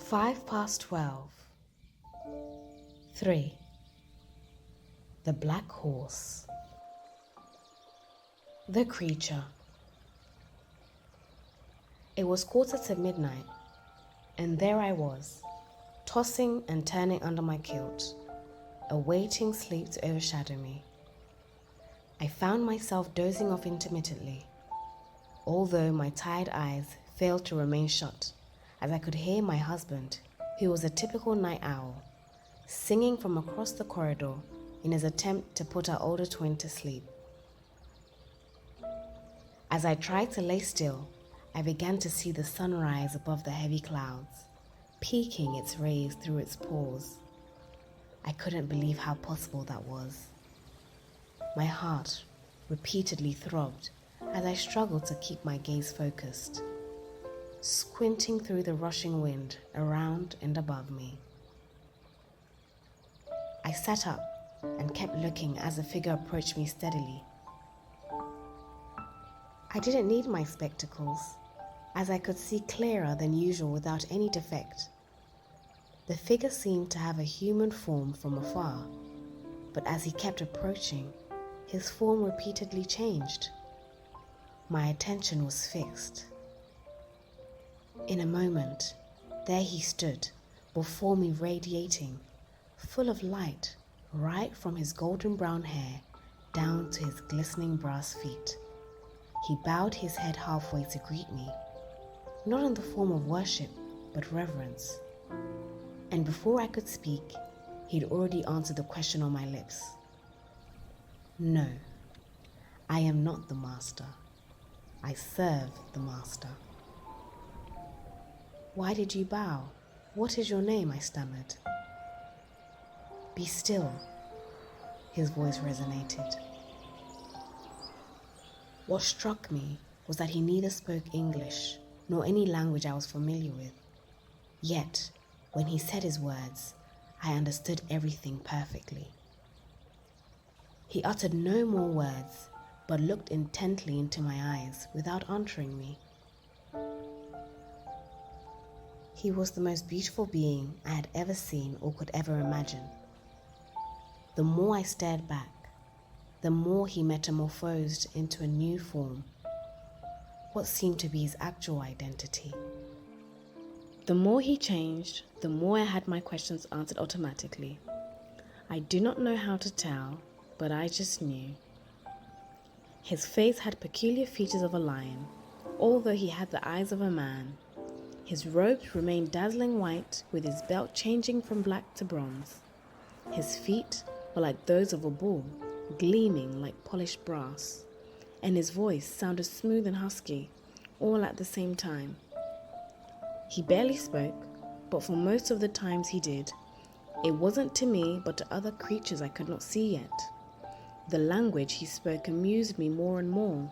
12:05. 3. The Black Horse. The Creature. It was midnight, and there I was, tossing and turning under my kilt, awaiting sleep to overshadow me. I found myself dozing off intermittently, although my tired eyes failed to remain shut, as I could hear my husband, who was a typical night owl, singing from across the corridor in his attempt to put our older twin to sleep. As I tried to lay still, I began to see the sun rise above the heavy clouds, peeking its rays through its pores. I couldn't believe how possible that was. My heart repeatedly throbbed as I struggled to keep my gaze focused, squinting through the rushing wind around and above me. I sat up and kept looking as the figure approached me steadily. I didn't need my spectacles, as I could see clearer than usual without any defect. The figure seemed to have a human form from afar, but as he kept approaching, his form repeatedly changed. My attention was fixed. In a moment, there he stood, before me radiating, full of light, right from his golden brown hair down to his glistening brass feet. He bowed his head halfway to greet me, not in the form of worship, but reverence. And before I could speak, he'd already answered the question on my lips. No, I am not the master. I serve the master. Why did you bow? What is your name? I stammered. Be still, his voice resonated. What struck me was that he neither spoke English nor any language I was familiar with. Yet, when he said his words, I understood everything perfectly. He uttered no more words, but looked intently into my eyes without answering me. He was the most beautiful being I had ever seen or could ever imagine. The more I stared back, the more he metamorphosed into a new form, what seemed to be his actual identity. The more he changed, the more I had my questions answered automatically. I do not know how to tell, but I just knew. His face had peculiar features of a lion, although he had the eyes of a man. His robes remained dazzling white, with his belt changing from black to bronze. His feet were like those of a bull, gleaming like polished brass, and his voice sounded smooth and husky, all at the same time. He barely spoke, but for most of the times he did, it wasn't to me but to other creatures I could not see yet. The language he spoke amused me more and more.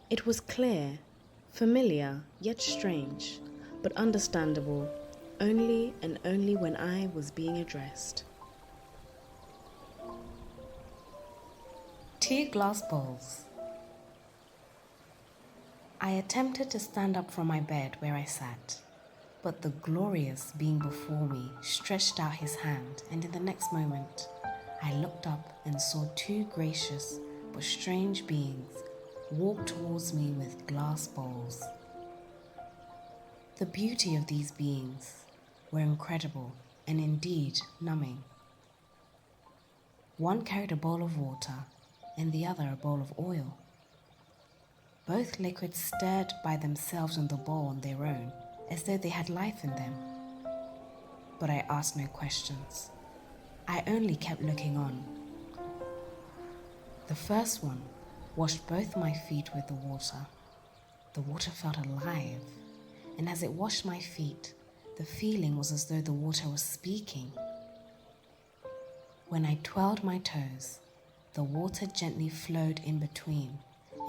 It was clear, familiar, yet strange, but understandable only and only when I was being addressed. 2 glass bowls. I attempted to stand up from my bed where I sat, but the glorious being before me stretched out his hand, and in the next moment, I looked up and saw 2 gracious but strange beings walk towards me with glass bowls. The beauty of these beings were incredible and indeed numbing. One carried a bowl of water and the other a bowl of oil. Both liquids stirred by themselves in the bowl on their own, as though they had life in them. But I asked no questions. I only kept looking on. The first one washed both my feet with the water. The water felt alive, and as it washed my feet, the feeling was as though the water was speaking. When I twirled my toes, the water gently flowed in between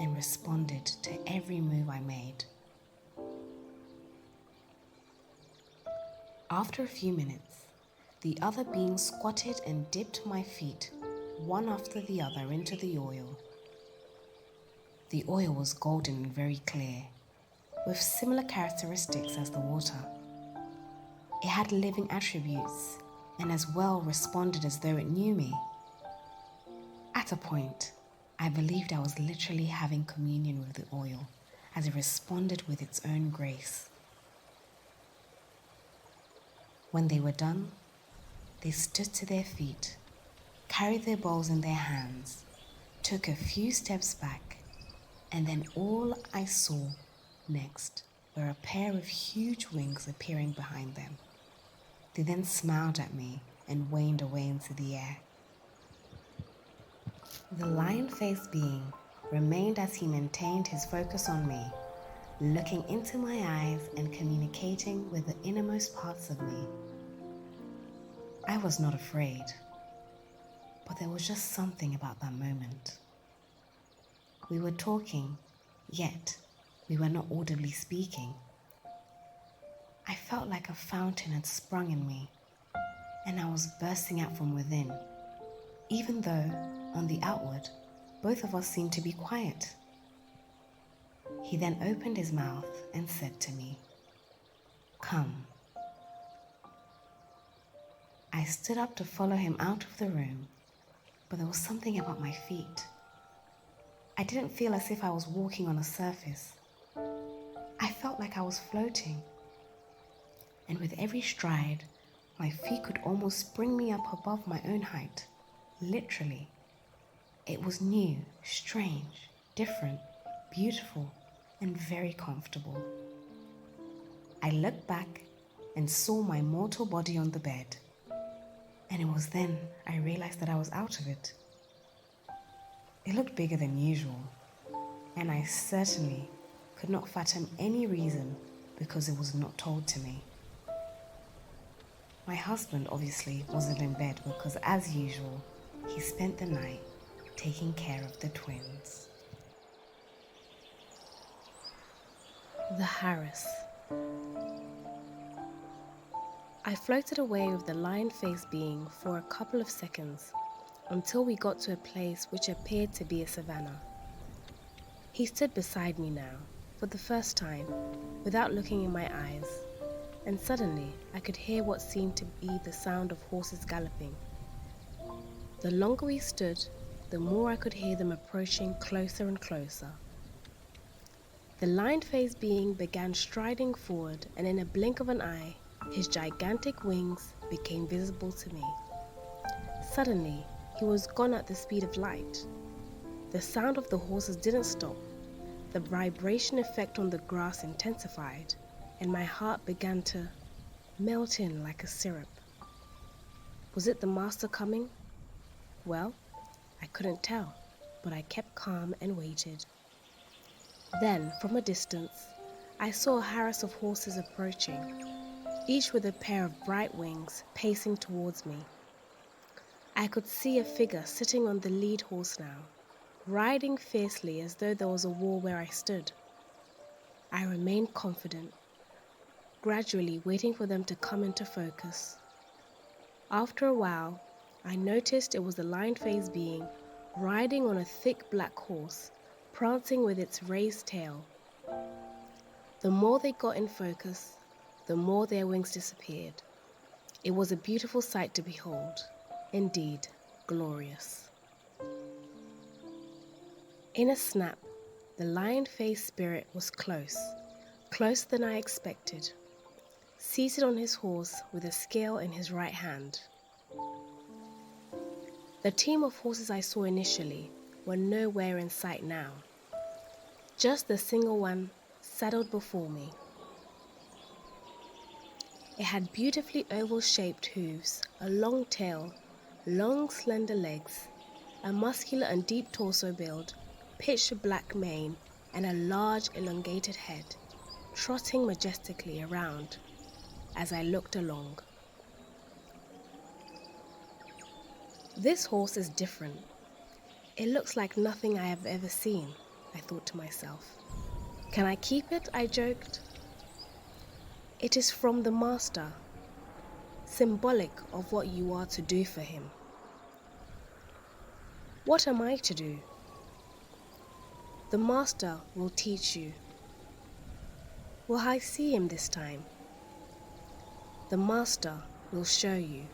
and responded to every move I made. After a few minutes, the other being squatted and dipped my feet, one after the other, into the oil. The oil was golden and very clear, with similar characteristics as the water. It had living attributes and as well responded as though it knew me. At a point, I believed I was literally having communion with the oil as it responded with its own grace. When they were done, they stood to their feet, carried their bowls in their hands, took a few steps back, and then all I saw next were a pair of huge wings appearing behind them. They then smiled at me and waned away into the air. The lion-faced being remained as he maintained his focus on me, looking into my eyes and communicating with the innermost parts of me. I was not afraid, but there was just something about that moment. We were talking, yet we were not audibly speaking. I felt like a fountain had sprung in me, and I was bursting out from within, even though, on the outward, both of us seemed to be quiet. He then opened his mouth and said to me, "Come." I stood up to follow him out of the room, but there was something about my feet. I didn't feel as if I was walking on a surface. I felt like I was floating. And with every stride, my feet could almost bring me up above my own height, literally. It was new, strange, different, beautiful, and very comfortable. I looked back and saw my mortal body on the bed, and it was then I realized that I was out of it. It looked bigger than usual, and I certainly could not fathom any reason because it was not told to me. My husband obviously wasn't in bed because, as usual, he spent the night taking care of the twins. The Harris. I floated away with the lion-faced being for a couple of seconds until we got to a place which appeared to be a savanna. He stood beside me now, for the first time, without looking in my eyes, and suddenly I could hear what seemed to be the sound of horses galloping. The longer we stood, the more I could hear them approaching closer and closer. The lion-faced being began striding forward, and in a blink of an eye, his gigantic wings became visible to me. Suddenly, he was gone at the speed of light. The sound of the horses didn't stop. The vibration effect on the grass intensified, and my heart began to melt in like a syrup. Was it the master coming? Well, I couldn't tell, but I kept calm and waited. Then, from a distance, I saw a harris of horses approaching, each with a pair of bright wings pacing towards me. I could see a figure sitting on the lead horse now, riding fiercely as though there was a war where I stood. I remained confident, gradually waiting for them to come into focus. After a while, I noticed it was the lion-faced being riding on a thick black horse, prancing with its raised tail. The more they got in focus, the more their wings disappeared. It was a beautiful sight to behold, indeed glorious. In a snap, the lion-faced spirit was closer than I expected, seated on his horse with a scale in his right hand. The team of horses I saw initially were nowhere in sight now, just the single one saddled before me. It had beautifully oval-shaped hooves, a long tail, long slender legs, a muscular and deep torso build, pitched black mane, and a large elongated head, trotting majestically around as I looked along. This horse is different. It looks like nothing I have ever seen, I thought to myself. Can I keep it? I joked. It is from the master, symbolic of what you are to do for him. What am I to do? The master will teach you. Will I see him this time? The master will show you.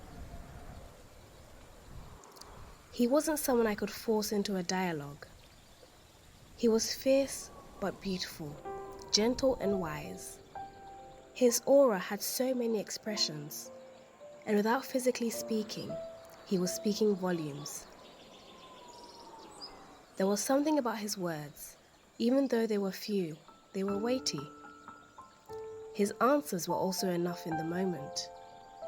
He wasn't someone I could force into a dialogue. He was fierce but beautiful, gentle and wise. His aura had so many expressions, and without physically speaking, he was speaking volumes. There was something about his words, even though they were few, they were weighty. His answers were also enough in the moment,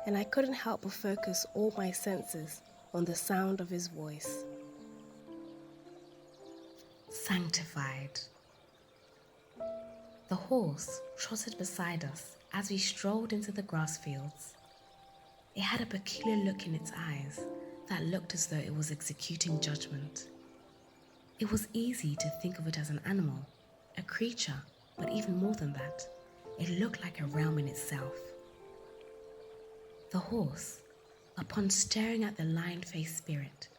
and I couldn't help but focus all my senses on the sound of his voice. Sanctified. The horse trotted beside us as we strolled into the grass fields. It had a peculiar look in its eyes that looked as though it was executing judgment. It was easy to think of it as an animal, a creature, but even more than that, it looked like a realm in itself. The horse, upon staring at the lion-faced spirit,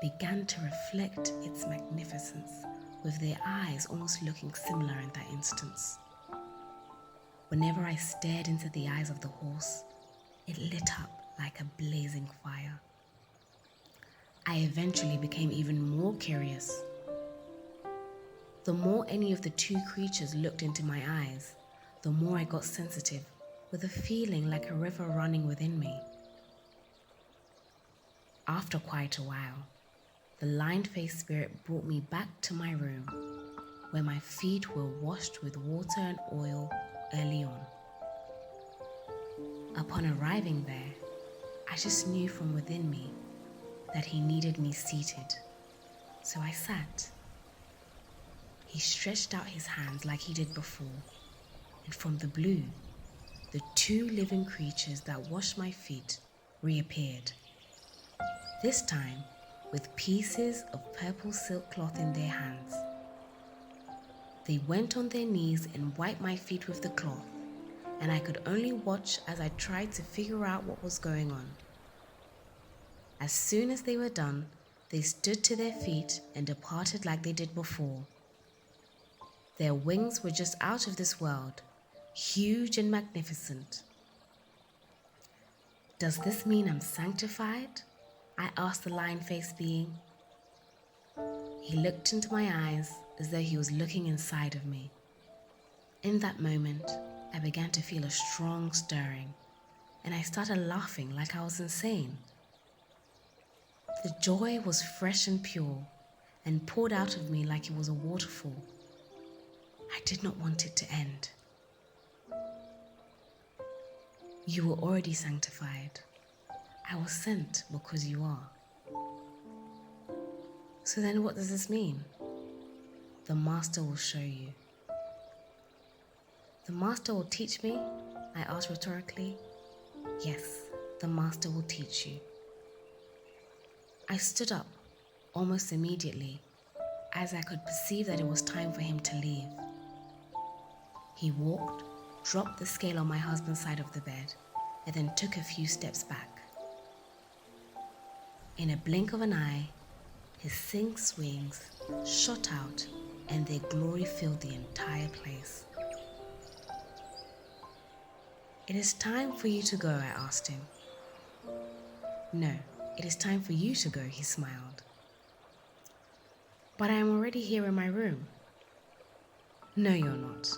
began to reflect its magnificence, with their eyes almost looking similar in that instance. Whenever I stared into the eyes of the horse, it lit up like a blazing fire. I eventually became even more curious. The more any of the two creatures looked into my eyes, the more I got sensitive, with a feeling like a river running within me. After quite a while, the lion-faced spirit brought me back to my room, where my feet were washed with water and oil early on. Upon arriving there, I just knew from within me that he needed me seated, so I sat. He stretched out his hands like he did before, and from the blue, the two living creatures that washed my feet reappeared. This time, with pieces of purple silk cloth in their hands. They went on their knees and wiped my feet with the cloth, and I could only watch as I tried to figure out what was going on. As soon as they were done, they stood to their feet and departed like they did before. Their wings were just out of this world, huge and magnificent. Does this mean I'm sanctified? I asked the lion-faced being. He looked into my eyes as though he was looking inside of me. In that moment, I began to feel a strong stirring, and I started laughing like I was insane. The joy was fresh and pure, and poured out of me like it was a waterfall. I did not want it to end. You were already sanctified. I was sent because you are. So then what does this mean? The master will show you. The master will teach me? I asked rhetorically. Yes, the master will teach you. I stood up almost immediately as I could perceive that it was time for him to leave. He walked, dropped the scale on my husband's side of the bed, and then took a few steps back. In a blink of an eye, his six wings shot out and their glory filled the entire place. It is time for you to go, I asked him. No, it is time for you to go, he smiled. But I am already here in my room. No, you're not,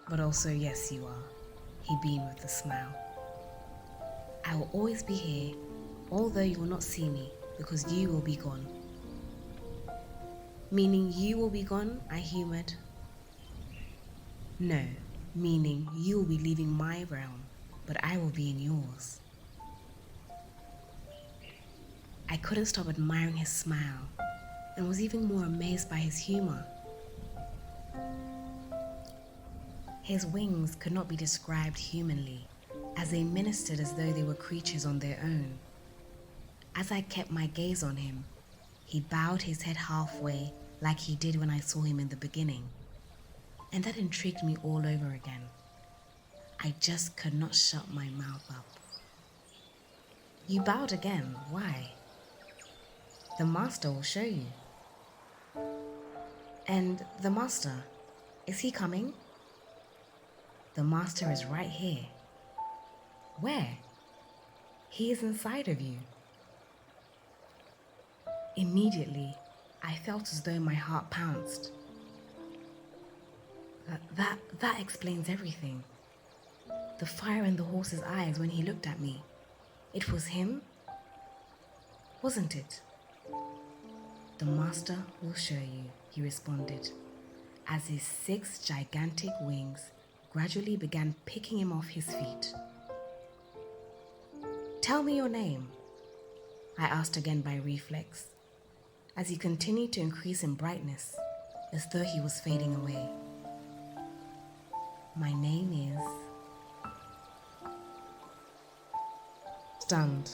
but also yes, you are, he beamed with a smile. I will always be here, although you will not see me, because you will be gone. Meaning you will be gone, I humoured. No, meaning you will be leaving my realm, but I will be in yours. I couldn't stop admiring his smile, and was even more amazed by his humour. His wings could not be described humanly, as they ministered as though they were creatures on their own. As I kept my gaze on him, he bowed his head halfway like he did when I saw him in the beginning, and that intrigued me all over again. I just could not shut my mouth up. You bowed again, why? The master will show you. And the master, is he coming? The master is right here. Where? He is inside of you. Immediately, I felt as though my heart pounced. That explains everything. The fire in the horse's eyes when he looked at me. It was him, wasn't it? The master will show you, he responded, as his 6 gigantic wings gradually began picking him off his feet. Tell me your name, I asked again by reflex, as he continued to increase in brightness, as though he was fading away. My name is... Stunned.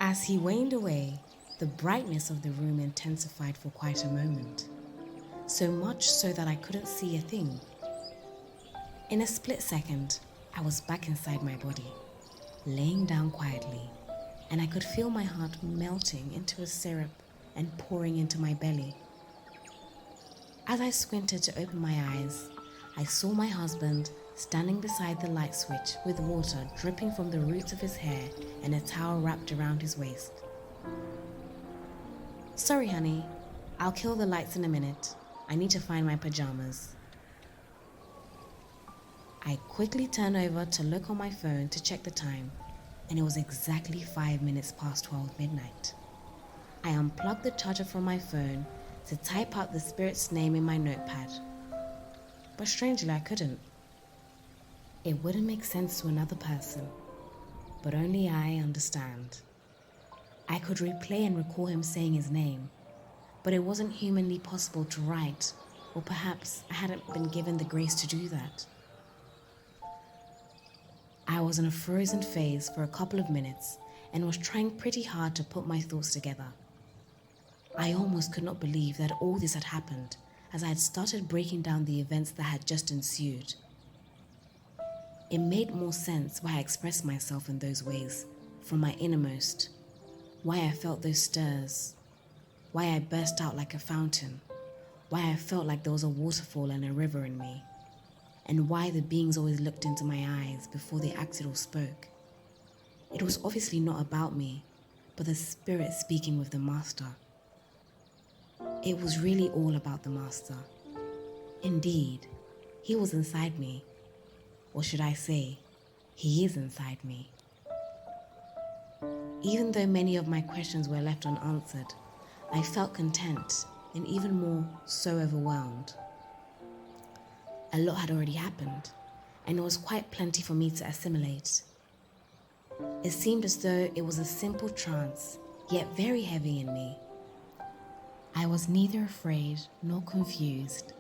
As he waned away, the brightness of the room intensified for quite a moment, so much so that I couldn't see a thing. In a split second, I was back inside my body, laying down quietly, and I could feel my heart melting into a syrup and pouring into my belly. As I squinted to open my eyes, I saw my husband standing beside the light switch with water dripping from the roots of his hair and a towel wrapped around his waist. Sorry, honey. I'll kill the lights in a minute. I need to find my pajamas. I quickly turned over to look on my phone to check the time, and it was exactly 5 minutes past 12 midnight. I unplugged the charger from my phone to type out the spirit's name in my notepad. But strangely, I couldn't. It wouldn't make sense to another person, but only I understand. I could replay and recall him saying his name, but it wasn't humanly possible to write, or perhaps I hadn't been given the grace to do that. I was in a frozen phase for a couple of minutes and was trying pretty hard to put my thoughts together. I almost could not believe that all this had happened, as I had started breaking down the events that had just ensued. It made more sense why I expressed myself in those ways, from my innermost, why I felt those stirs, why I burst out like a fountain, why I felt like there was a waterfall and a river in me, and why the beings always looked into my eyes before they acted or spoke. It was obviously not about me, but the spirit speaking with the master. It was really all about the master. Indeed, he was inside me. Or should I say, he is inside me. Even though many of my questions were left unanswered, I felt content and even more so overwhelmed. A lot had already happened, and there was quite plenty for me to assimilate. It seemed as though it was a simple trance, yet very heavy in me. I was neither afraid nor confused,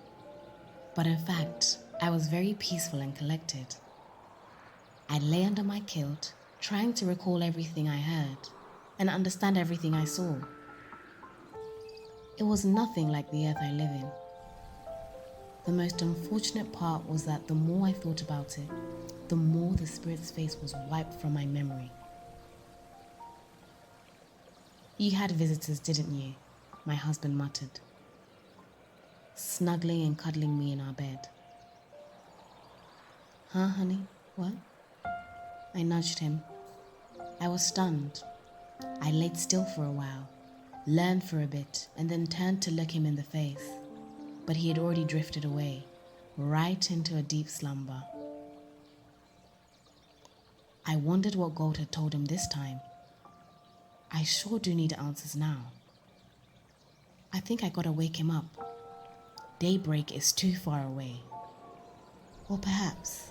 but in fact, I was very peaceful and collected. I lay under my kilt, trying to recall everything I heard and understand everything I saw. It was nothing like the earth I live in. The most unfortunate part was that the more I thought about it, the more the spirit's face was wiped from my memory. You had visitors, didn't you? My husband muttered, snuggling and cuddling me in our bed. Huh, honey? What? I nudged him. I was stunned. I laid still for a while, learned for a bit, and then turned to look him in the face. But he had already drifted away, right into a deep slumber. I wondered what God had told him this time. I sure do need answers now. I think I gotta wake him up. Daybreak is too far away. Or perhaps,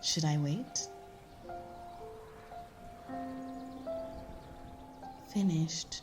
should I wait? Finished.